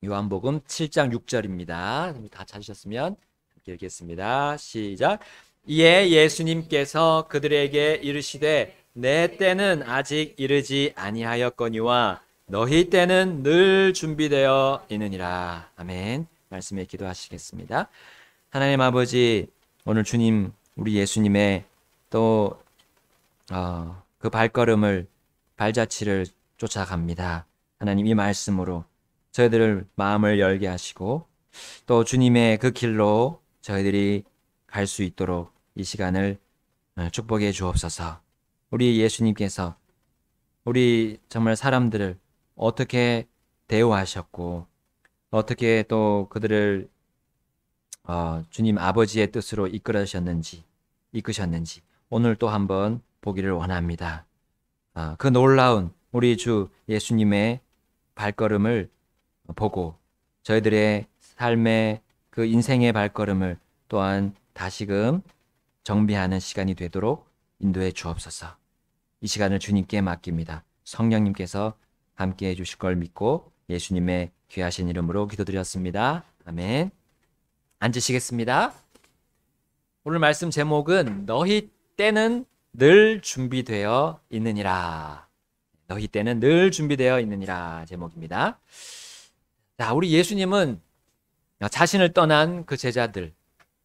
요한복음 7장 6절입니다. 다 찾으셨으면 함께 읽겠습니다. 시작. 이에 예수님께서 그들에게 이르시되 내 때는 아직 이르지 아니하였거니와 너희 때는 늘 준비되어 있느니라. 아멘. 말씀에 기도하시겠습니다. 하나님 아버지, 오늘 주님, 우리 예수님의 또 그 발걸음을, 발자취를 쫓아갑니다. 하나님, 이 말씀으로 저희들을 마음을 열게 하시고 또 주님의 그 길로 저희들이 갈 수 있도록 이 시간을 축복해 주옵소서. 우리 예수님께서 우리 정말 사람들을 어떻게 대우하셨고 어떻게 또 그들을 주님 아버지의 뜻으로 이끄셨는지 오늘 또 한번 보기를 원합니다. 그 놀라운 우리 주 예수님의 발걸음을 보고 저희들의 삶의 그 인생의 발걸음을 또한 다시금 정비하는 시간이 되도록 인도해 주옵소서. 이 시간을 주님께 맡깁니다. 성령님께서 함께 해주실 걸 믿고 예수님의 귀하신 이름으로 기도드렸습니다. 아멘. 앉으시겠습니다. 오늘 말씀 제목은 너희 때는 늘 준비되어 있느니라. 너희 때는 늘 준비되어 있느니라 제목입니다. 자, 우리 예수님은 자신을 떠난 그 제자들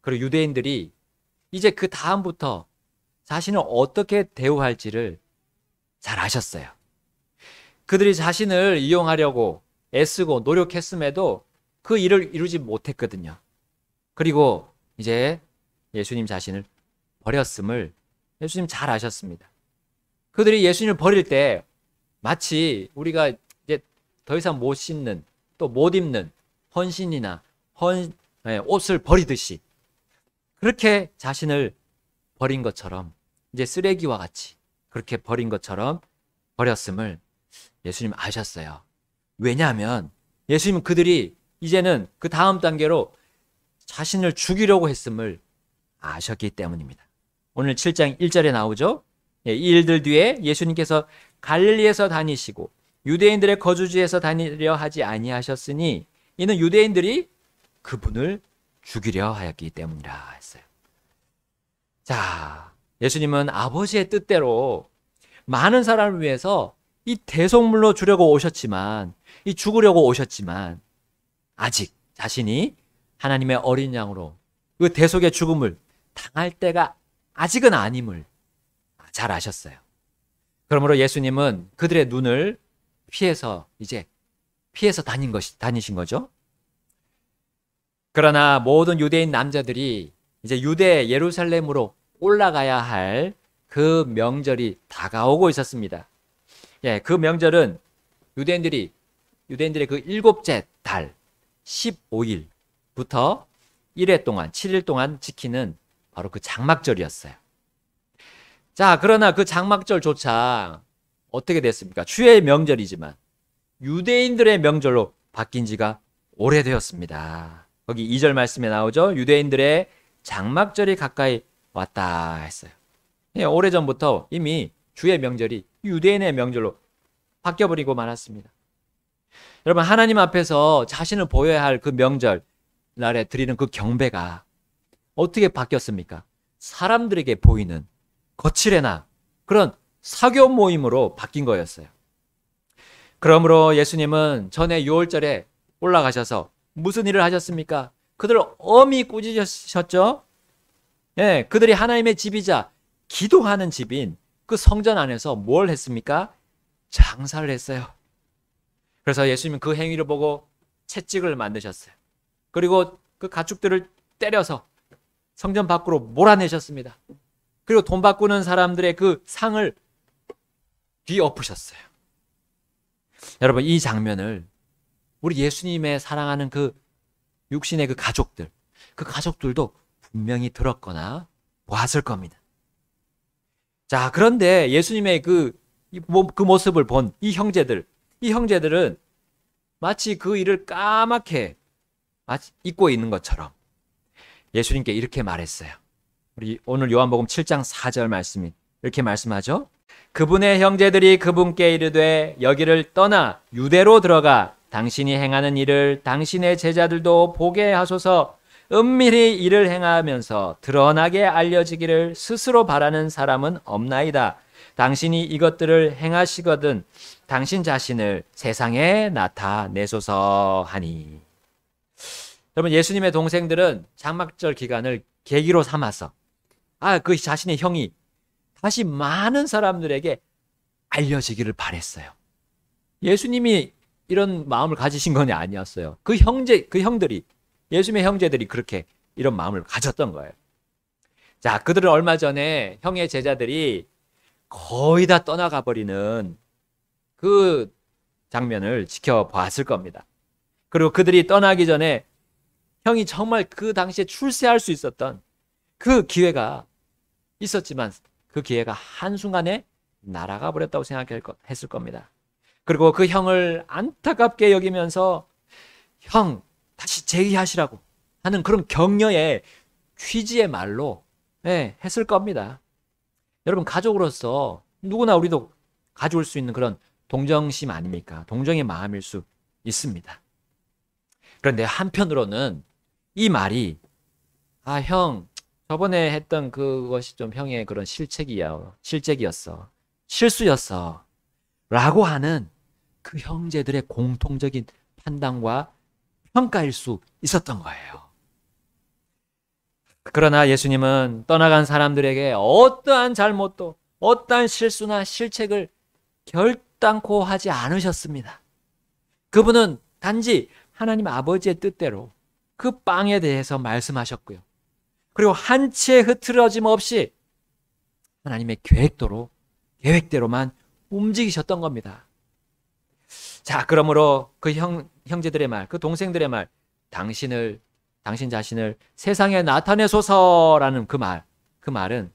그리고 유대인들이 이제 그 다음부터 자신을 어떻게 대우할지를 잘 아셨어요. 그들이 자신을 이용하려고 애쓰고 노력했음에도 그 일을 이루지 못했거든요. 그리고 이제 예수님 자신을 버렸음을 예수님 잘 아셨습니다. 그들이 예수님을 버릴 때 마치 우리가 이제 더 이상 못 신는 또 못 입는 헌신이나 옷을 버리듯이 그렇게 자신을 버린 것처럼 이제 쓰레기와 같이 그렇게 버린 것처럼 버렸음을 예수님 아셨어요. 왜냐하면 예수님은 그들이 이제는 그 다음 단계로 자신을 죽이려고 했음을 아셨기 때문입니다. 오늘 7장 1절에 나오죠. 이 일들 뒤에 예수님께서 갈릴리에서 다니시고 유대인들의 거주지에서 다니려 하지 아니하셨으니 이는 유대인들이 그분을 죽이려 하였기 때문이라 했어요. 자, 예수님은 아버지의 뜻대로 많은 사람을 위해서 이 대속물로 주려고 오셨지만, 이 죽으려고 오셨지만 아직 자신이 하나님의 어린 양으로 그 대속의 죽음을 당할 때가 아직은 아님을 잘 아셨어요. 그러므로 예수님은 그들의 눈을 피해서 다니신 거죠. 그러나 모든 유대인 남자들이 이제 유대 예루살렘으로 올라가야 할 그 명절이 다가오고 있었습니다. 예, 그 명절은 유대인들의 그 일곱째 달 15일부터 1회 동안 7일 동안 지키는 바로 그 장막절이었어요. 자, 그러나 그 장막절조차 어떻게 됐습니까? 주의 명절이지만 유대인들의 명절로 바뀐 지가 오래되었습니다. 거기 2절 말씀에 나오죠. 유대인들의 장막절이 가까이 왔다 했어요. 예, 오래전부터 이미 주의 명절이 유대인의 명절로 바뀌어버리고 말았습니다. 여러분, 하나님 앞에서 자신을 보여야 할 그 명절 날에 드리는 그 경배가 어떻게 바뀌었습니까? 사람들에게 보이는 거칠애나 그런 사교 모임으로 바뀐 거였어요. 그러므로 예수님은 전에 6월절에 올라가셔서 무슨 일을 하셨습니까? 그들을 엄히 꾸짖으셨죠. 예, 그들이 하나님의 집이자 기도하는 집인 그 성전 안에서 뭘 했습니까? 장사를 했어요. 그래서 예수님은 그 행위를 보고 채찍을 만드셨어요. 그리고 그 가축들을 때려서 성전 밖으로 몰아내셨습니다. 그리고 돈 바꾸는 사람들의 그 상을 뒤엎으셨어요. 여러분, 이 장면을 우리 예수님의 사랑하는 그 육신의 그 가족들도 분명히 들었거나 보았을 겁니다. 자, 그런데 예수님의 그 모습을 본 이 형제들은 마치 그 일을 까맣게 잊고 있는 것처럼 예수님께 이렇게 말했어요. 우리 오늘 요한복음 7장 4절 말씀이 이렇게 말씀하죠. 그분의 형제들이 그분께 이르되 여기를 떠나 유대로 들어가 당신이 행하는 일을 당신의 제자들도 보게 하소서. 은밀히 일을 행하면서 드러나게 알려지기를 스스로 바라는 사람은 없나이다. 당신이 이것들을 행하시거든 당신 자신을 세상에 나타내소서 하니. 여러분, 예수님의 동생들은 장막절 기간을 계기로 삼아서 그 자신의 형이 다시 많은 사람들에게 알려지기를 바랬어요. 예수님이 이런 마음을 가지신 건 아니었어요. 그 형들이, 예수님의 형제들이 그렇게 이런 마음을 가졌던 거예요. 자, 그들은 얼마 전에 형의 제자들이 거의 다 떠나가 버리는 그 장면을 지켜봤을 겁니다. 그리고 그들이 떠나기 전에 형이 정말 그 당시에 출세할 수 있었던 그 기회가 있었지만 그 기회가 한순간에 날아가 버렸다고 생각했을 겁니다. 그리고 그 형을 안타깝게 여기면서 형 다시 재기하시라고 하는 그런 격려의 취지의 말로 했을 겁니다. 여러분, 가족으로서 누구나 우리도 가져올 수 있는 그런 동정심 아닙니까? 동정의 마음일 수 있습니다. 그런데 한편으로는 이 말이 형 저번에 했던 그것이 좀 형의 그런 실책이었어. 실수였어. 라고 하는 그 형제들의 공통적인 판단과 평가일 수 있었던 거예요. 그러나 예수님은 떠나간 사람들에게 어떠한 잘못도 어떠한 실수나 실책을 결단코 하지 않으셨습니다. 그분은 단지 하나님 아버지의 뜻대로 그 빵에 대해서 말씀하셨고요. 그리고 한치의 흐트러짐 없이 하나님의 계획대로만 움직이셨던 겁니다. 자, 그러므로 그 형제들의 말, 그 동생들의 말, 당신 자신을 세상에 나타내소서라는 그 말은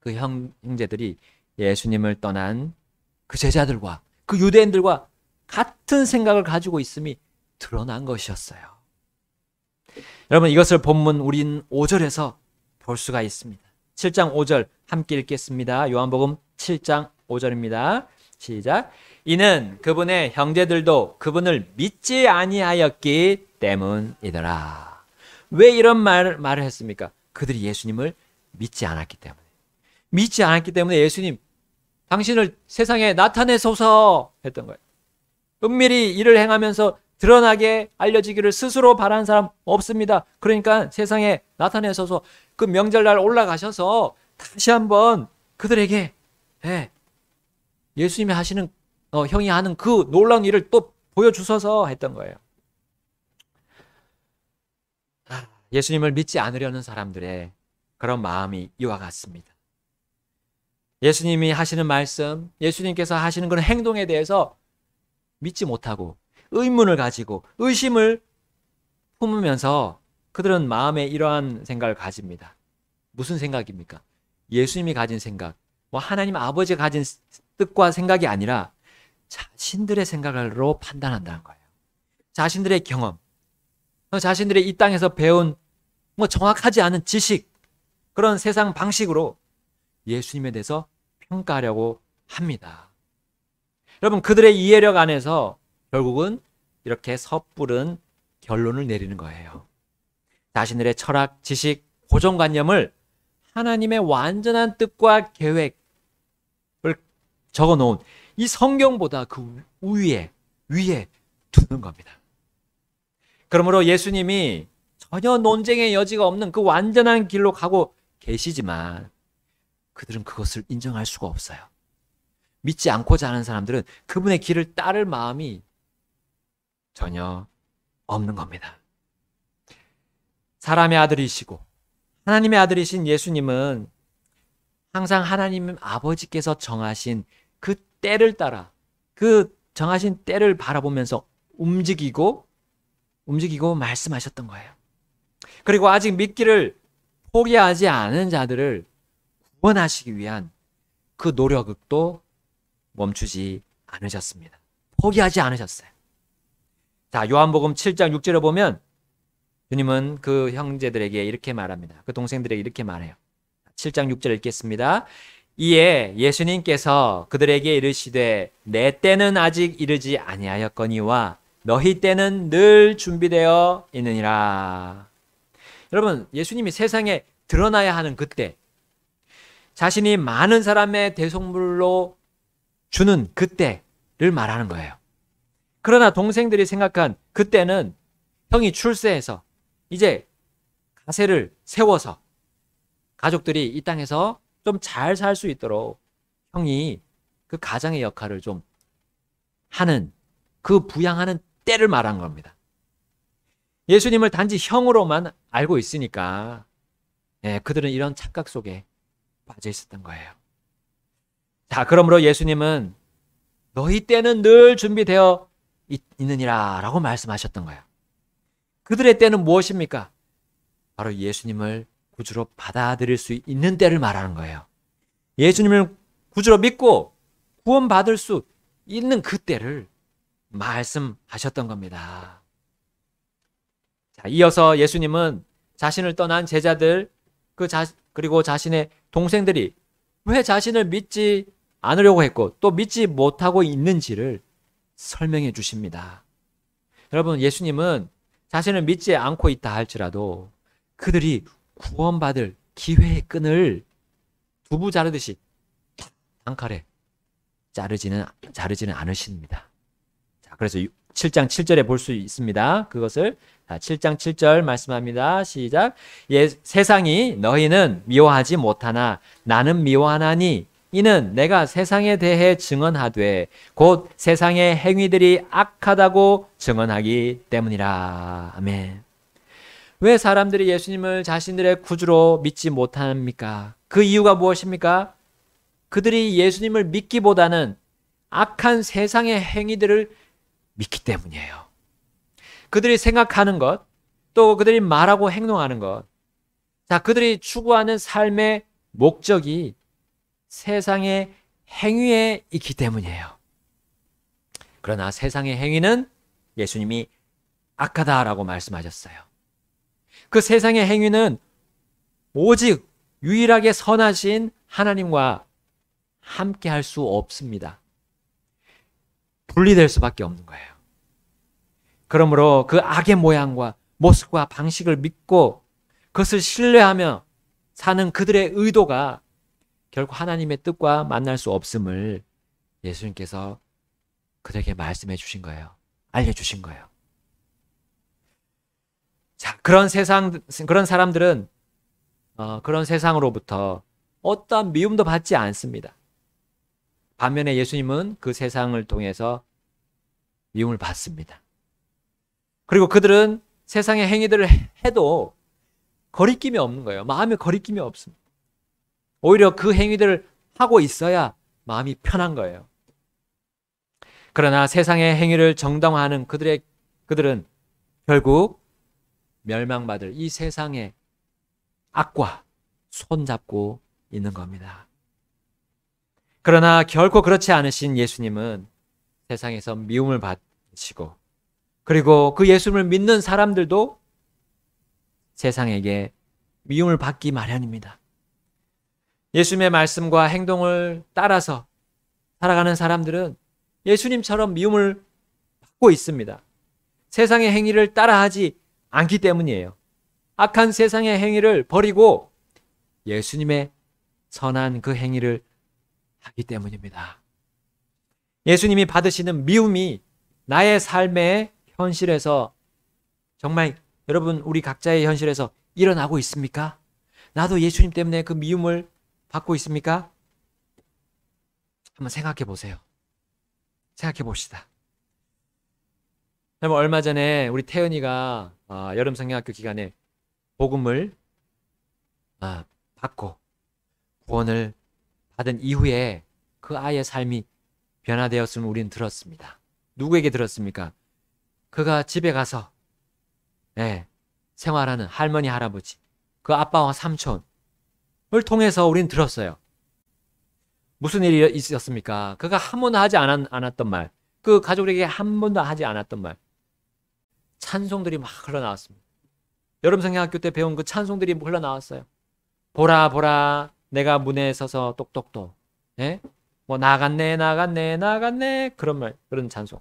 그 형제들이 예수님을 떠난 그 제자들과 그 유대인들과 같은 생각을 가지고 있음이 드러난 것이었어요. 여러분, 이것을 본문 우린 5절에서 볼 수가 있습니다. 7장 5절 함께 읽겠습니다. 요한복음 7장 5절입니다. 시작. 이는 그분의 형제들도 그분을 믿지 아니하였기 때문이더라. 왜 이런 말을 했습니까? 그들이 예수님을 믿지 않았기 때문에. 믿지 않았기 때문에 예수님, 당신을 세상에 나타내소서 했던 거예요. 은밀히 일을 행하면서 드러나게 알려지기를 스스로 바라는 사람 없습니다. 그러니까 세상에 나타내소서. 그 명절날 올라가셔서 다시 한번 그들에게 예수님이 하시는 형이 하는 그 놀라운 일을 또 보여주소서 했던 거예요. 예수님을 믿지 않으려는 사람들의 그런 마음이 이와 같습니다. 예수님이 하시는 말씀, 예수님께서 하시는 그런 행동에 대해서 믿지 못하고 의문을 가지고 의심을 품으면서 그들은 마음에 이러한 생각을 가집니다. 무슨 생각입니까? 예수님이 가진 생각, 하나님 아버지가 가진 뜻과 생각이 아니라 자신들의 생각으로 판단한다는 거예요. 자신들의 경험, 자신들의 이 땅에서 배운 정확하지 않은 지식, 그런 세상 방식으로 예수님에 대해서 평가하려고 합니다. 여러분, 그들의 이해력 안에서 결국은 이렇게 섣부른 결론을 내리는 거예요. 자신들의 철학, 지식, 고정관념을 하나님의 완전한 뜻과 계획을 적어놓은 이 성경보다 그 위에 두는 겁니다. 그러므로 예수님이 전혀 논쟁의 여지가 없는 그 완전한 길로 가고 계시지만 그들은 그것을 인정할 수가 없어요. 믿지 않고자 하는 사람들은 그분의 길을 따를 마음이 전혀 없는 겁니다. 사람의 아들이시고 하나님의 아들이신 예수님은 항상 하나님 아버지께서 정하신 그 때를 따라 그 정하신 때를 바라보면서 움직이고 말씀하셨던 거예요. 그리고 아직 믿기를 포기하지 않은 자들을 구원하시기 위한 그 노력도 멈추지 않으셨습니다. 포기하지 않으셨어요. 자, 요한복음 7장 6절에 보면 주님은 그 형제들에게 이렇게 말합니다. 그 동생들에게 이렇게 말해요. 7장 6절 읽겠습니다. 이에 예수님께서 그들에게 이르시되 내 때는 아직 이르지 아니하였거니와 너희 때는 늘 준비되어 있느니라. 여러분, 예수님이 세상에 드러나야 하는 그때, 자신이 많은 사람의 대속물로 주는 그때를 말하는 거예요. 그러나 동생들이 생각한 그때는 형이 출세해서 이제 가세를 세워서 가족들이 이 땅에서 좀 잘 살 수 있도록 형이 그 가장의 역할을 좀 하는, 그 부양하는 때를 말한 겁니다. 예수님을 단지 형으로만 알고 있으니까 그들은 이런 착각 속에 빠져 있었던 거예요. 자, 그러므로 예수님은 너희 때는 늘 준비되어 있느니라 라고 말씀하셨던 거예요. 그들의 때는 무엇입니까? 바로 예수님을 구주로 받아들일 수 있는 때를 말하는 거예요. 예수님을 구주로 믿고 구원받을 수 있는 그 때를 말씀하셨던 겁니다. 자, 이어서 예수님은 자신을 떠난 제자들 그리고 자신의 동생들이 왜 자신을 믿지 않으려고 했고 또 믿지 못하고 있는지를 설명해 주십니다. 여러분, 예수님은 자신을 믿지 않고 있다 할지라도 그들이 구원받을 기회의 끈을 두부 자르듯이 단칼에 자르지는 않으십니다. 자, 그래서 7장 7절에 볼 수 있습니다. 그것을 7장 7절 말씀합니다. 시작. 세상이 너희는 미워하지 못하나 나는 미워하나니 이는 내가 세상에 대해 증언하되 곧 세상의 행위들이 악하다고 증언하기 때문이라. 아멘. 왜 사람들이 예수님을 자신들의 구주로 믿지 못합니까? 그 이유가 무엇입니까? 그들이 예수님을 믿기보다는 악한 세상의 행위들을 믿기 때문이에요. 그들이 생각하는 것, 또 그들이 말하고 행동하는 것, 자, 그들이 추구하는 삶의 목적이 세상의 행위에 있기 때문이에요. 그러나 세상의 행위는 예수님이 악하다라고 말씀하셨어요. 그 세상의 행위는 오직 유일하게 선하신 하나님과 함께 할 수 없습니다. 분리될 수밖에 없는 거예요. 그러므로 그 악의 모양과 모습과 방식을 믿고 그것을 신뢰하며 사는 그들의 의도가 결국 하나님의 뜻과 만날 수 없음을 예수님께서 그들에게 말씀해 주신 거예요. 알려주신 거예요. 자, 그런 사람들은 그런 세상으로부터 어떠한 미움도 받지 않습니다. 반면에 예수님은 그 세상을 통해서 미움을 받습니다. 그리고 그들은 세상의 행위들을 해도 거리낌이 없는 거예요. 마음에 거리낌이 없습니다. 오히려 그 행위들을 하고 있어야 마음이 편한 거예요. 그러나 세상의 행위를 정당화하는 그들은 결국 멸망받을 이 세상의 악과 손잡고 있는 겁니다. 그러나 결코 그렇지 않으신 예수님은 세상에서 미움을 받으시고 그리고 그 예수님을 믿는 사람들도 세상에게 미움을 받기 마련입니다. 예수님의 말씀과 행동을 따라서 살아가는 사람들은 예수님처럼 미움을 받고 있습니다. 세상의 행위를 따라하지 않기 때문이에요. 악한 세상의 행위를 버리고 예수님의 선한 그 행위를 하기 때문입니다. 예수님이 받으시는 미움이 나의 삶의 현실에서 정말 여러분 우리 각자의 현실에서 일어나고 있습니까? 나도 예수님 때문에 그 미움을 받고 있습니까? 한번 생각해 보세요. 생각해 봅시다. 얼마 전에 우리 태연이가 여름 성경학교 기간에 복음을 받고 구원을 받은 이후에 그 아이의 삶이 변화되었음을 우리는 들었습니다. 누구에게 들었습니까? 그가 집에 가서 생활하는 할머니, 할아버지, 그 아빠와 삼촌을 통해서 우리는 들었어요. 무슨 일이 있었습니까? 그가 한 번도 하지 않았던 말, 그 가족에게 한 번도 하지 않았던 말, 찬송들이 막 흘러나왔습니다. 여름 성경학교 때 배운 그 찬송들이 흘러나왔어요. 보라 보라 내가 문에 서서 똑똑똑, 예? 뭐 나갔네 나갔네 나갔네 그런 말, 그런 찬송.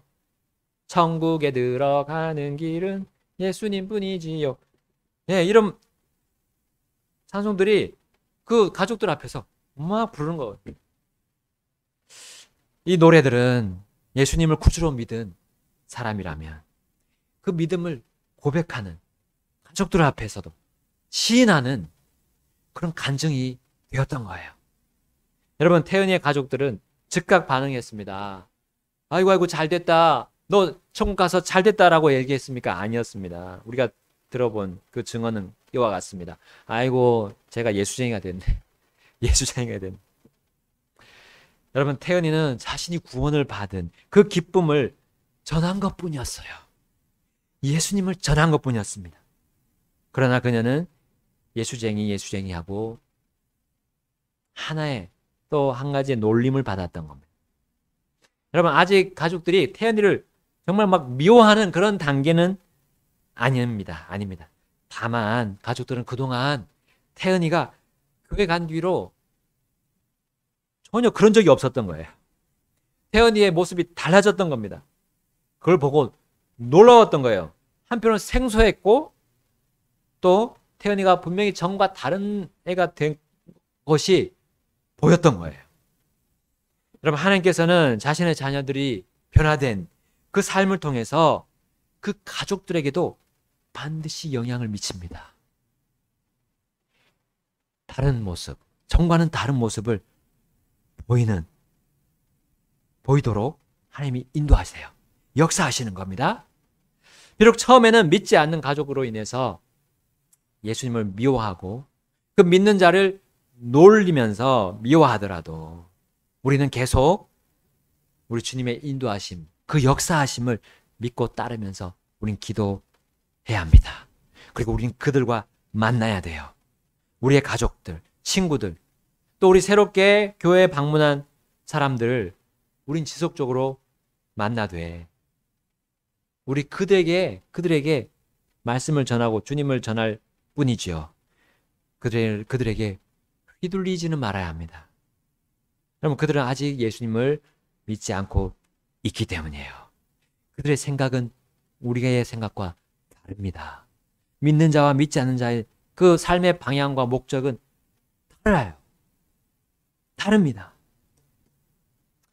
천국에 들어가는 길은 예수님 뿐이지요. 예, 이런 찬송들이 그 가족들 앞에서 막 부르는 거예요. 이 노래들은 예수님을 구주로 믿은 사람이라면 그 믿음을 고백하는 가족들 앞에서도 시인하는 그런 간증이 되었던 거예요. 여러분, 태은이의 가족들은 즉각 반응했습니다. 아이고 아이고 잘 됐다. 너 천국 가서 잘 됐다라고 얘기했습니까? 아니었습니다. 우리가 들어본 그 증언은 이와 같습니다. 아이고 제가 예수쟁이가 됐네. 예수쟁이가 됐네. 여러분, 태은이는 자신이 구원을 받은 그 기쁨을 전한 것뿐이었어요. 예수님을 전한 것뿐이었습니다. 그러나 그녀는 예수쟁이하고 하나의 또 한 가지의 놀림을 받았던 겁니다. 여러분, 아직 가족들이 태연이를 정말 막 미워하는 그런 단계는 아닙니다. 다만 가족들은 그동안 태연이가 교회 간 뒤로 전혀 그런 적이 없었던 거예요. 태연이의 모습이 달라졌던 겁니다. 그걸 보고 놀라웠던 거예요. 한편으로는 생소했고 또 태연이가 분명히 전과 다른 애가 된 것이 보였던 거예요. 여러분, 하나님께서는 자신의 자녀들이 변화된 그 삶을 통해서 그 가족들에게도 반드시 영향을 미칩니다. 다른 모습, 전과는 다른 모습을 보이도록 하나님이 인도하세요. 역사하시는 겁니다. 비록 처음에는 믿지 않는 가족으로 인해서 예수님을 미워하고 그 믿는 자를 놀리면서 미워하더라도 우리는 계속 우리 주님의 인도하심, 그 역사하심을 믿고 따르면서 우린 기도해야 합니다. 그리고 우린 그들과 만나야 돼요. 우리의 가족들, 친구들, 또 우리 새롭게 교회에 방문한 사람들을 우린 지속적으로 만나되 우리 그들에게 말씀을 전하고 주님을 전할 뿐이지요. 그들에게 휘둘리지는 말아야 합니다. 여러분, 그들은 아직 예수님을 믿지 않고 있기 때문이에요. 그들의 생각은 우리의 생각과 다릅니다. 믿는 자와 믿지 않는 자의 그 삶의 방향과 목적은 달라요. 다릅니다.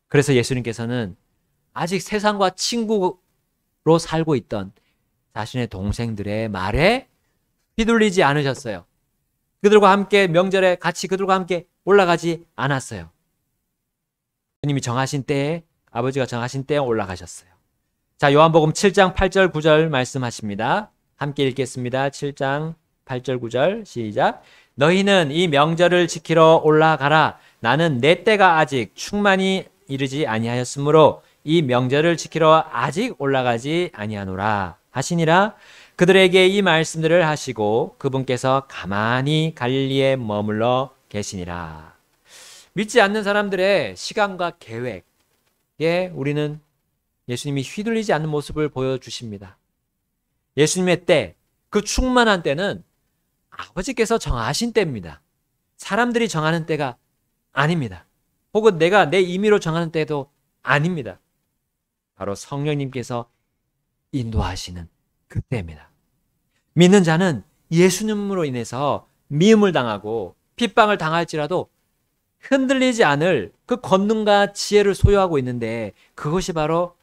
그래서 예수님께서는 아직 세상과 친구로 살고 있던 자신의 동생들의 말에 휘둘리지 않으셨어요. 그들과 함께 명절에 같이 그들과 함께 올라가지 않았어요. 주님이 정하신 때에, 아버지가 정하신 때에 올라가셨어요. 자, 요한복음 7장 8절 9절 말씀하십니다. 함께 읽겠습니다. 7장 8절 9절 시작. 너희는 이 명절을 지키러 올라가라. 나는 내 때가 아직 충만히 이르지 아니하였으므로 이 명절을 지키러 아직 올라가지 아니하노라 하시니라. 그들에게 이 말씀들을 하시고 그분께서 가만히 갈릴리에 머물러 계시니라. 믿지 않는 사람들의 시간과 계획에 우리는 예수님이 휘둘리지 않는 모습을 보여주십니다. 예수님의 때, 그 충만한 때는 아버지께서 정하신 때입니다. 사람들이 정하는 때가 아닙니다. 혹은 내가 내 임의로 정하는 때도 아닙니다. 바로 성령님께서 인도하시는 그때입니다. 믿는 자는 예수님으로 인해서 미움을 당하고 핍박을 당할지라도 흔들리지 않을 그 권능과 지혜를 소유하고 있는데, 그것이 바로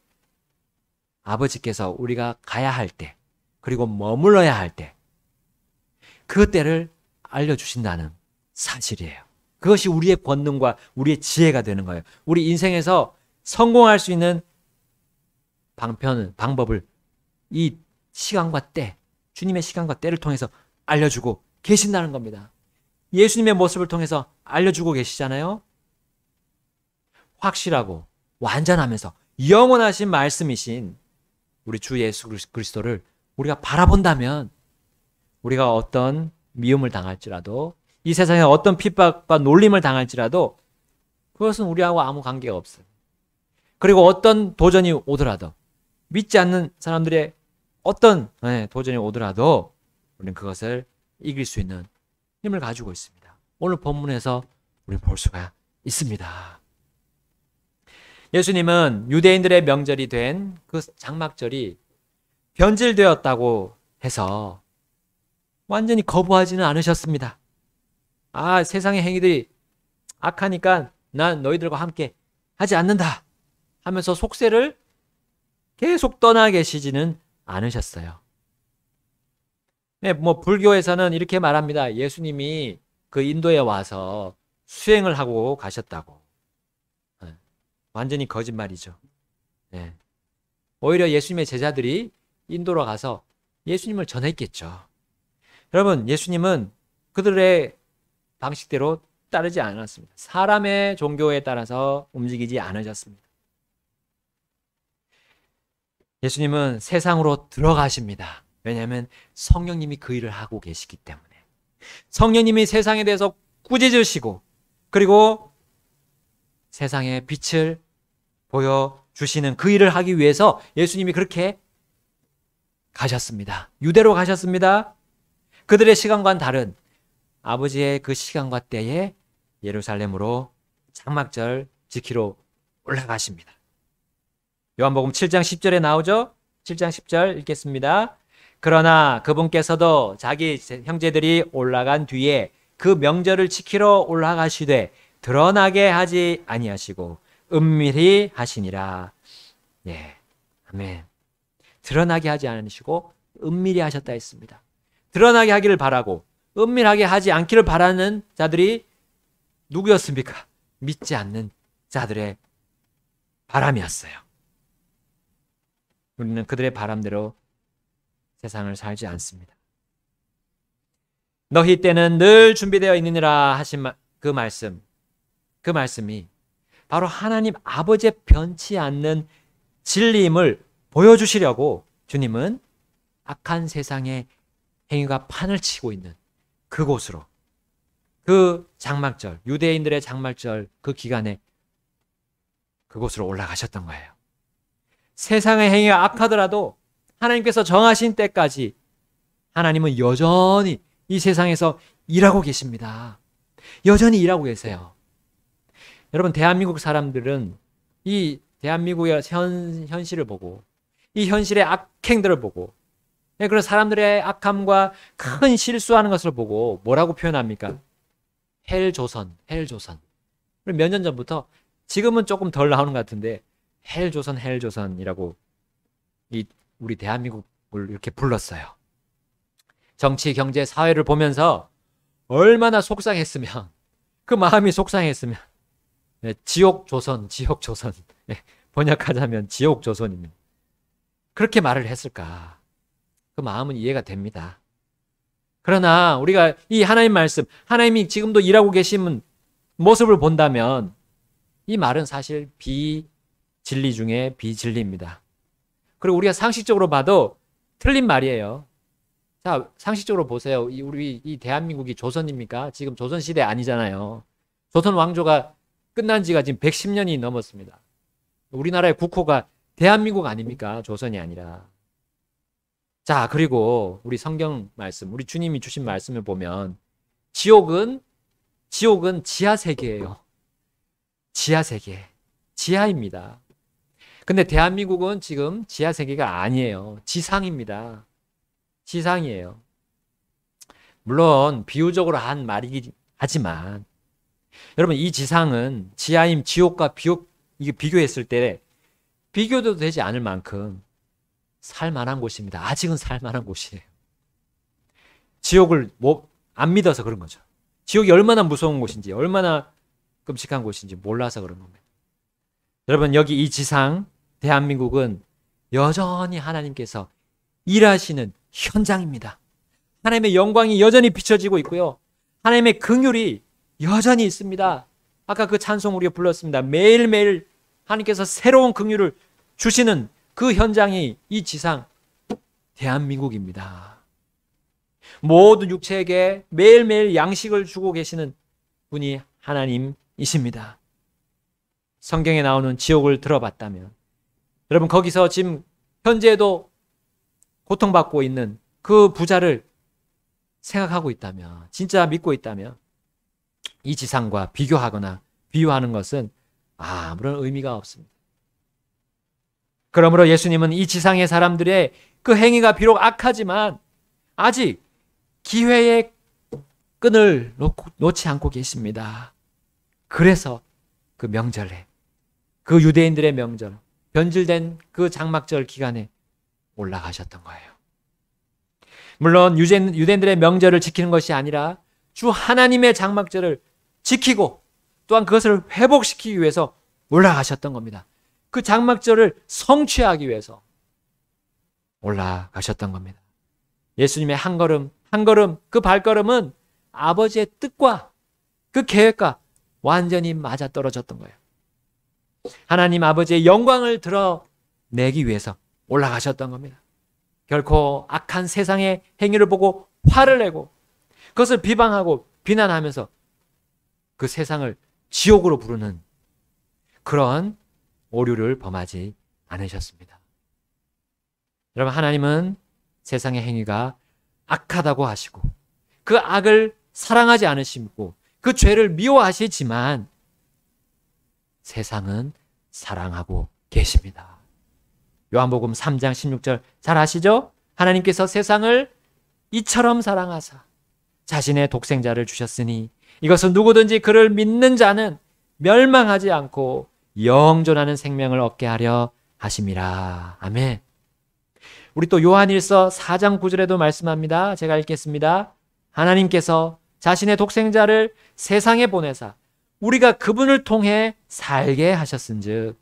아버지께서 우리가 가야 할 때, 그리고 머물러야 할 때, 그 때를 알려주신다는 사실이에요. 그것이 우리의 권능과 우리의 지혜가 되는 거예요. 우리 인생에서 성공할 수 있는 방법을 이 시간과 때, 주님의 시간과 때를 통해서 알려주고 계신다는 겁니다. 예수님의 모습을 통해서 알려주고 계시잖아요. 확실하고 완전하면서 영원하신 말씀이신 우리 주 예수 그리스도를 우리가 바라본다면 우리가 어떤 미움을 당할지라도, 이 세상에 어떤 핍박과 놀림을 당할지라도 그것은 우리하고 아무 관계가 없어요. 그리고 어떤 도전이 오더라도, 믿지 않는 사람들의 어떤 도전이 오더라도 우리는 그것을 이길 수 있는 힘을 가지고 있습니다. 오늘 본문에서 우리는 볼 수가 있습니다. 예수님은 유대인들의 명절이 된 그 장막절이 변질되었다고 해서 완전히 거부하지는 않으셨습니다. 세상의 행위들이 악하니까 난 너희들과 함께 하지 않는다 하면서 속세를 계속 떠나 계시지는 않으셨어요. 네, 불교에서는 이렇게 말합니다. 예수님이 그 인도에 와서 수행을 하고 가셨다고. 완전히 거짓말이죠. 네. 오히려 예수님의 제자들이 인도로 가서 예수님을 전했겠죠. 여러분, 예수님은 그들의 방식대로 따르지 않았습니다. 사람의 종교에 따라서 움직이지 않으셨습니다. 예수님은 세상으로 들어가십니다. 왜냐하면 성령님이 그 일을 하고 계시기 때문에. 성령님이 세상에 대해서 꾸짖으시고 그리고 세상에 빛을 보여주시는 그 일을 하기 위해서 예수님이 그렇게 가셨습니다. 유대로 가셨습니다. 그들의 시간과는 다른 아버지의 그 시간과 때에 예루살렘으로 장막절 지키러 올라가십니다. 요한복음 7장 10절에 나오죠? 7장 10절 읽겠습니다. 그러나 그분께서도 자기 형제들이 올라간 뒤에 그 명절을 지키러 올라가시되 드러나게 하지 아니하시고 은밀히 하시니라. 예, 아멘. 드러나게 하지 않으시고 은밀히 하셨다 했습니다. 드러나게 하기를 바라고 은밀하게 하지 않기를 바라는 자들이 누구였습니까? 믿지 않는 자들의 바람이었어요. 우리는 그들의 바람대로 세상을 살지 않습니다. 너희 때는 늘 준비되어 있느니라 하신 그 말씀이 바로 하나님 아버지의 변치 않는 진리임을 보여주시려고 주님은 악한 세상의 행위가 판을 치고 있는 그곳으로, 그 장막절, 유대인들의 장막절 그 기간에 그곳으로 올라가셨던 거예요. 세상의 행위가 악하더라도 하나님께서 정하신 때까지 하나님은 여전히 이 세상에서 일하고 계십니다. 여전히 일하고 계세요. 여러분, 대한민국 사람들은 이 대한민국의 현실을 보고 이 현실의 악행들을 보고 그런 사람들의 악함과 큰 실수하는 것을 보고 뭐라고 표현합니까? 헬조선. 몇 년 전부터, 지금은 조금 덜 나오는 것 같은데 헬조선이라고 우리 대한민국을 이렇게 불렀어요. 정치, 경제, 사회를 보면서 얼마나 속상했으면, 그 마음이 속상했으면 지옥조선 번역하자면 지옥조선입니다. 그렇게 말을 했을까? 그 마음은 이해가 됩니다. 그러나 우리가 이 하나님 말씀, 하나님이 지금도 일하고 계신 모습을 본다면 이 말은 사실 비진리 중에 비진리입니다. 그리고 우리가 상식적으로 봐도 틀린 말이에요. 자, 상식적으로 보세요. 우리 이 대한민국이 조선입니까? 지금 조선시대 아니잖아요. 조선 왕조가 끝난 지가 지금 110년이 넘었습니다. 우리나라의 국호가 대한민국 아닙니까? 조선이 아니라. 자, 그리고 우리 성경 말씀, 우리 주님이 주신 말씀을 보면 지옥은 지하세계예요. 지하세계. 지하입니다. 근데 대한민국은 지금 지하세계가 아니에요. 지상입니다. 지상이에요. 물론 비유적으로 한 말이긴 하지만 여러분, 이 지상은 지하임 지옥과 이게 비교했을 때 비교도 되지 않을 만큼 살만한 곳입니다. 아직은 살만한 곳이에요. 지옥을 안 믿어서 그런 거죠. 지옥이 얼마나 무서운 곳인지, 얼마나 끔찍한 곳인지 몰라서 그런 겁니다. 여러분, 여기 이 지상 대한민국은 여전히 하나님께서 일하시는 현장입니다. 하나님의 영광이 여전히 비춰지고 있고요. 하나님의 긍휼이 여전히 있습니다. 아까 그 찬송 우리가 불렀습니다. 매일매일 하나님께서 새로운 긍휼을 주시는 그 현장이 이 지상 대한민국입니다. 모든 육체에게 매일매일 양식을 주고 계시는 분이 하나님이십니다. 성경에 나오는 지옥을 들어봤다면, 여러분 거기서 지금 현재도 고통받고 있는 그 부자를 생각하고 있다면, 진짜 믿고 있다면 이 지상과 비교하거나 비유하는 것은 아무런 의미가 없습니다. 그러므로 예수님은 이 지상의 사람들의 그 행위가 비록 악하지만 아직 기회의 끈을 놓지 않고 계십니다. 그래서 그 명절에, 그 유대인들의 명절, 변질된 그 장막절 기간에 올라가셨던 거예요. 물론 유대인들의 명절을 지키는 것이 아니라 주 하나님의 장막절을 지키고 또한 그것을 회복시키기 위해서 올라가셨던 겁니다. 그 장막절을 성취하기 위해서 올라가셨던 겁니다. 예수님의 한 걸음 한 걸음, 그 발걸음은 아버지의 뜻과 그 계획과 완전히 맞아떨어졌던 거예요. 하나님 아버지의 영광을 드러내기 위해서 올라가셨던 겁니다. 결코 악한 세상의 행위를 보고 화를 내고 그것을 비방하고 비난하면서 그 세상을 지옥으로 부르는 그런 오류를 범하지 않으셨습니다. 여러분, 하나님은 세상의 행위가 악하다고 하시고 그 악을 사랑하지 않으시고 그 죄를 미워하시지만 세상은 사랑하고 계십니다. 요한복음 3장 16절 잘 아시죠? 하나님께서 세상을 이처럼 사랑하사 자신의 독생자를 주셨으니 이것은 누구든지 그를 믿는 자는 멸망하지 않고 영존하는 생명을 얻게 하려 하심이라. 아멘. 우리 또 요한일서 4장 9절에도 말씀합니다. 제가 읽겠습니다. 하나님께서 자신의 독생자를 세상에 보내사 우리가 그분을 통해 살게 하셨은즉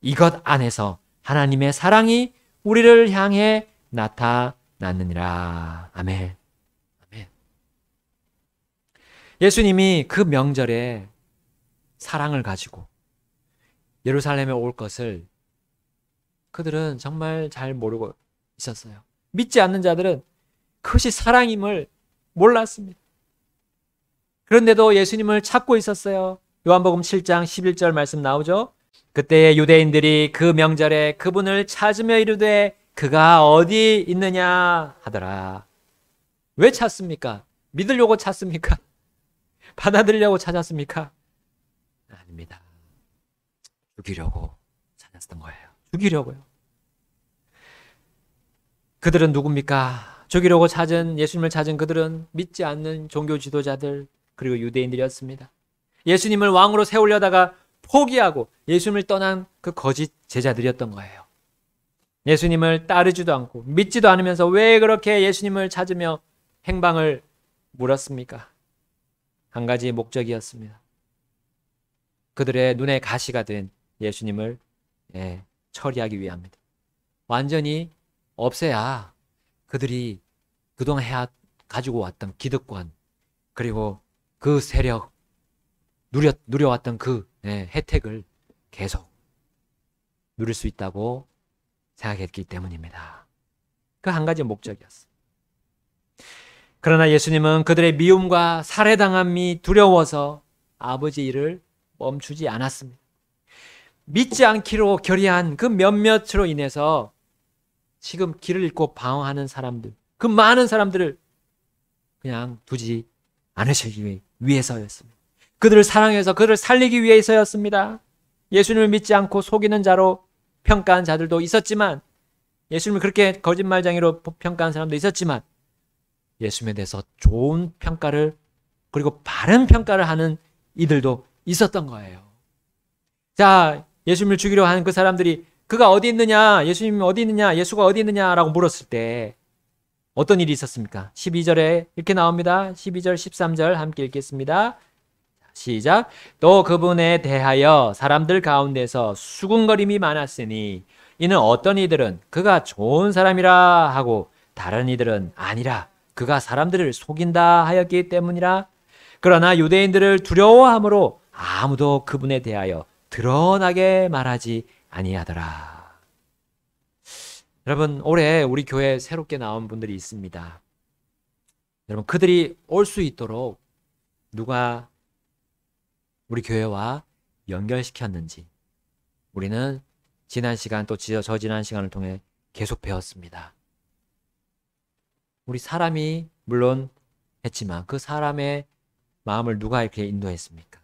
이것 안에서 하나님의 사랑이 우리를 향해 나타났느니라. 아멘. 아멘. 예수님이 그 명절에 사랑을 가지고 예루살렘에 올 것을 그들은 정말 잘 모르고 있었어요. 믿지 않는 자들은 그것이 사랑임을 몰랐습니다. 그런데도 예수님을 찾고 있었어요. 요한복음 7장 11절 말씀 나오죠? 그때 유대인들이 그 명절에 그분을 찾으며 이르되 그가 어디 있느냐 하더라. 왜 찾습니까? 믿으려고 찾습니까? 받아들이려고 찾았습니까? 아닙니다. 죽이려고 찾았던 거예요. 죽이려고요. 그들은 누굽니까? 죽이려고 예수님을 찾은 그들은 믿지 않는 종교 지도자들 그리고 유대인들이었습니다. 예수님을 왕으로 세우려다가 포기하고 예수님을 떠난 그 거짓 제자들이었던 거예요. 예수님을 따르지도 않고 믿지도 않으면서 왜 그렇게 예수님을 찾으며 행방을 물었습니까? 한 가지 목적이었습니다. 그들의 눈에 가시가 된 예수님을 처리하기 위함입니다. 완전히 없애야 그들이 그동안 가지고 왔던 기득권 그리고 그 세력 누려왔던 그 혜택을 계속 누릴 수 있다고 생각했기 때문입니다. 그 한 가지 목적이었어요. 그러나 예수님은 그들의 미움과 살해당함이 두려워서 아버지 일을 멈추지 않았습니다. 믿지 않기로 결의한 그 몇몇으로 인해서 지금 길을 잃고 방황하는 사람들, 그 많은 사람들을 그냥 두지 않으시기 위해서였습니다. 그들을 사랑해서 그들을 살리기 위해서였습니다. 예수님을 믿지 않고 속이는 자로 평가한 자들도 있었지만, 예수님을 그렇게 거짓말쟁이로 평가한 사람도 있었지만, 예수님에 대해서 좋은 평가를 그리고 바른 평가를 하는 이들도 있었던 거예요. 자, 예수님을 죽이려 하는 그 사람들이 그가 어디 있느냐, 예수님 어디 있느냐, 예수가 어디 있느냐라고 물었을 때 어떤 일이 있었습니까? 12절에 이렇게 나옵니다. 12절, 13절 함께 읽겠습니다. 시작. 또 그분에 대하여 사람들 가운데서 수군거림이 많았으니 이는 어떤 이들은 그가 좋은 사람이라 하고 다른 이들은 아니라 그가 사람들을 속인다 하였기 때문이라. 그러나 유대인들을 두려워함으로 아무도 그분에 대하여 드러나게 말하지 아니하더라. 여러분, 올해 우리 교회에 새롭게 나온 분들이 있습니다. 여러분, 그들이 올 수 있도록 누가 우리 교회와 연결시켰는지 우리는 지난 시간 또 저지난 시간을 통해 계속 배웠습니다. 우리 사람이 물론 했지만 그 사람의 마음을 누가 이렇게 인도했습니까?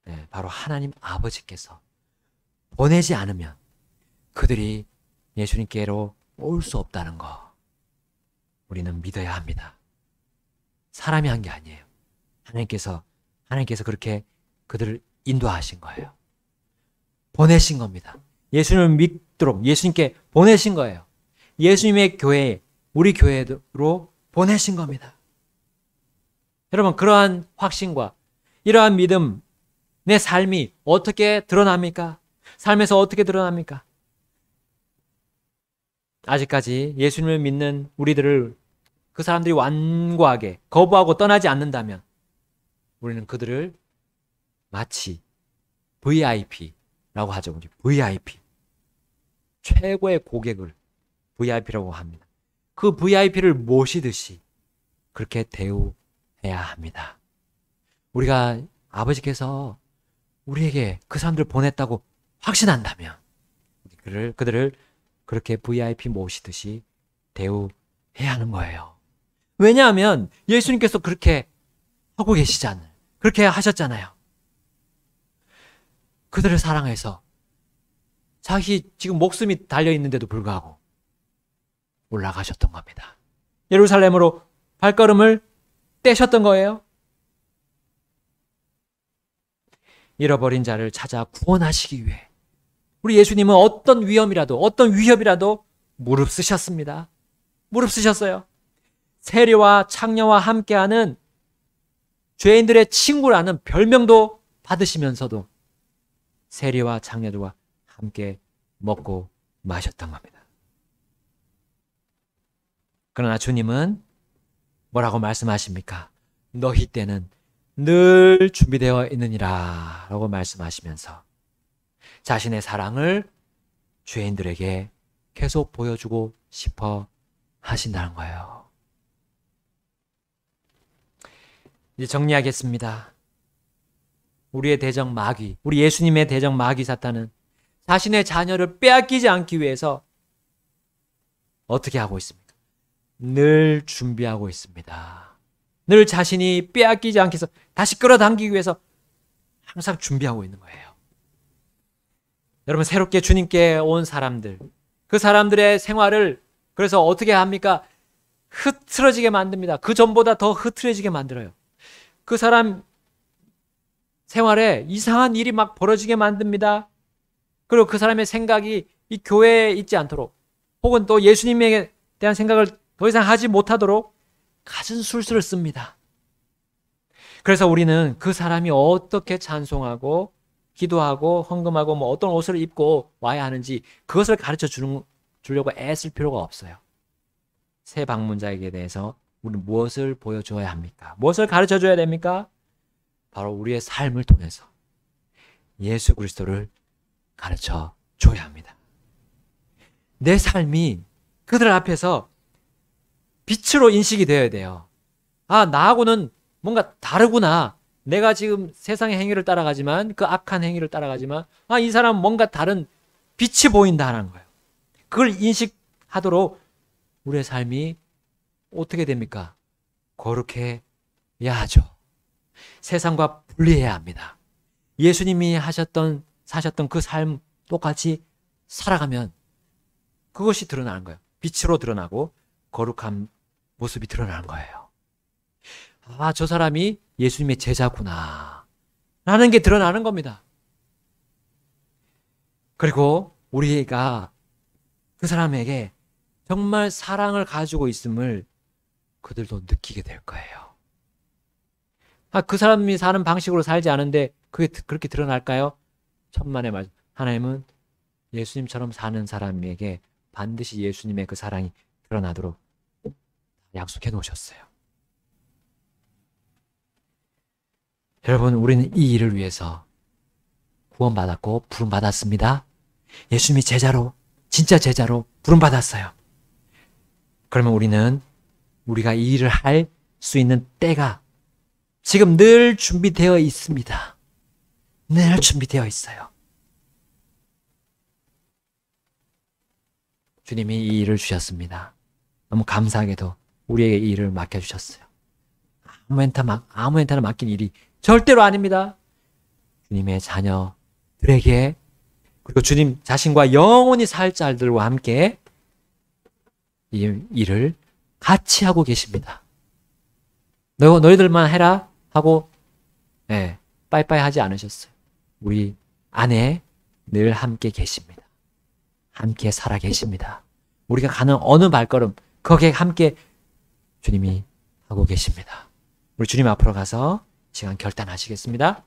네, 바로 하나님 아버지께서 보내지 않으면 그들이 예수님께로 올 수 없다는 거 우리는 믿어야 합니다. 사람이 한 게 아니에요. 하나님께서 그렇게 그들을 인도하신 거예요. 보내신 겁니다. 예수님을 믿도록 예수님께 보내신 거예요. 예수님의 교회, 우리 교회로 보내신 겁니다. 여러분, 그러한 확신과 이러한 믿음, 내 삶이 어떻게 드러납니까? 삶에서 어떻게 드러납니까? 아직까지 예수님을 믿는 우리들을 그 사람들이 완고하게 거부하고 떠나지 않는다면 우리는 그들을 마치 VIP라고 하죠. 우리 VIP. 최고의 고객을 VIP라고 합니다. 그 VIP를 모시듯이 그렇게 대우해야 합니다. 우리가 아버지께서 우리에게 그 사람들을 보냈다고 확신한다면 그들을 그렇게 VIP 모시듯이 대우해야 하는 거예요. 왜냐하면 예수님께서 그렇게 하고 계시잖아요. 그렇게 하셨잖아요. 그들을 사랑해서 자기 지금 목숨이 달려있는데도 불구하고 올라가셨던 겁니다. 예루살렘으로 발걸음을 떼셨던 거예요. 잃어버린 자를 찾아 구원하시기 위해 우리 예수님은 어떤 위험이라도 어떤 위협이라도 무릎 쓰셨습니다. 무릎 쓰셨어요. 세리와 창녀와 함께하는 죄인들의 친구라는 별명도 받으시면서도 세리와 창녀들과 함께 먹고 마셨던 겁니다. 그러나 주님은 뭐라고 말씀하십니까? 너희 때는 늘 준비되어 있느니라 라고 말씀하시면서 자신의 사랑을 죄인들에게 계속 보여주고 싶어 하신다는 거예요. 이제 정리하겠습니다. 우리의 대적 마귀, 우리 예수님의 대적 마귀 사탄은 자신의 자녀를 빼앗기지 않기 위해서 어떻게 하고 있습니까? 늘 준비하고 있습니다. 늘 자신이 빼앗기지 않기 위해서 다시 끌어당기기 위해서 항상 준비하고 있는 거예요. 여러분, 새롭게 주님께 온 사람들, 그 사람들의 생활을 그래서 어떻게 합니까? 흐트러지게 만듭니다. 그 전보다 더 흐트러지게 만들어요. 그 사람 생활에 이상한 일이 막 벌어지게 만듭니다. 그리고 그 사람의 생각이 이 교회에 있지 않도록 혹은 또 예수님에 대한 생각을 더 이상 하지 못하도록 갖은 술수를 씁니다. 그래서 우리는 그 사람이 어떻게 찬송하고 기도하고 헌금하고 뭐 어떤 옷을 입고 와야 하는지 그것을 가르쳐 주려고 애쓸 필요가 없어요. 새 방문자에게 대해서 우리는 무엇을 보여줘야 합니까? 무엇을 가르쳐 줘야 됩니까? 바로 우리의 삶을 통해서 예수 그리스도를 가르쳐 줘야 합니다. 내 삶이 그들 앞에서 빛으로 인식이 되어야 돼요. 아, 나하고는 뭔가 다르구나. 내가 지금 세상의 행위를 따라가지만 그 악한 행위를 따라가지만 아, 이 사람은 뭔가 다른 빛이 보인다는 거예요. 그걸 인식하도록 우리의 삶이 어떻게 됩니까? 거룩해야 하죠. 세상과 분리해야 합니다. 예수님이 사셨던 그 삶 똑같이 살아가면 그것이 드러나는 거예요. 빛으로 드러나고 거룩한 모습이 드러나는 거예요. 아, 저 사람이 예수님의 제자구나 라는 게 드러나는 겁니다. 그리고 우리가 그 사람에게 정말 사랑을 가지고 있음을 그들도 느끼게 될 거예요. 아, 그 사람이 사는 방식으로 살지 않은데 그게 그렇게 드러날까요? 천만의 말. 하나님은 예수님처럼 사는 사람에게 반드시 예수님의 그 사랑이 드러나도록 약속해 놓으셨어요. 여러분, 우리는 이 일을 위해서 구원받았고 부름받았습니다. 예수님이 제자로, 진짜 제자로 부름받았어요. 그러면 우리가 이 일을 할 수 있는 때가 지금 늘 준비되어 있습니다. 늘 준비되어 있어요. 주님이 이 일을 주셨습니다. 너무 감사하게도 우리에게 이 일을 맡겨주셨어요. 아무한테나 맡긴 일이 절대로 아닙니다. 주님의 자녀들에게, 그리고 주님 자신과 영원히 살 자들과 함께 이 일을 같이 하고 계십니다. 너희들만 해라 하고 빠이빠이 하지 않으셨어요. 우리 안에 늘 함께 계십니다. 함께 살아 계십니다. 우리가 가는 어느 발걸음 거기에 함께 주님이 하고 계십니다. 우리 주님 앞으로 가서 시간 결단하시겠습니다.